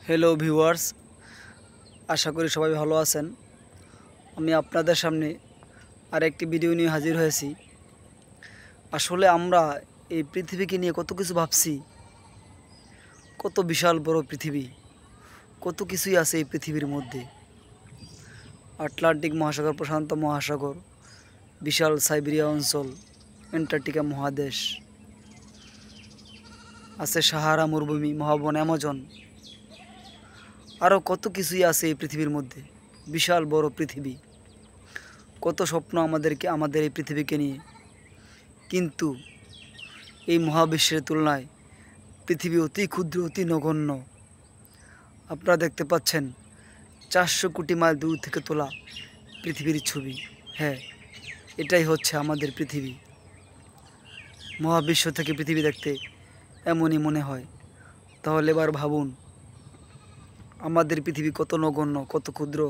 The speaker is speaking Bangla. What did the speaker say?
হ্যালো ভিউয়ার্স, আশা করি সবাই ভালো আছেন। আমি আপনাদের সামনে আরেকটি ভিডিও নিয়ে হাজির হয়েছি। আসলে আমরা এই পৃথিবীকে নিয়ে কত কিছু ভাবছি, কত বিশাল বড় পৃথিবী, কত কিছুই আছে এই পৃথিবীর মধ্যে। আটলান্টিক মহাসাগর, প্রশান্ত মহাসাগর, বিশাল সাইবেরিয়া অঞ্চল, অ্যান্টার্কটিকা মহাদেশ, আছে সাহারা মরুভূমি, মহাবন অ্যামাজন, আরও কত কিছুই আছে এই পৃথিবীর মধ্যে। বিশাল বড় পৃথিবী, কত স্বপ্ন আমাদের এই পৃথিবীকে নিয়ে। কিন্তু এই মহাবিশ্বের তুলনায় পৃথিবী অতি ক্ষুদ্র, অতি নগণ্য। আপনারা দেখতে পাচ্ছেন 400 কোটি মাইল দূর থেকে তোলা পৃথিবীর ছবি। হ্যাঁ, এটাই হচ্ছে আমাদের পৃথিবী। মহাবিশ্ব থেকে পৃথিবী দেখতে এমনই মনে হয়। তাহলে এবার ভাবুন, আমাদের পৃথিবী কত নগণ্য, কত ক্ষুদ্র,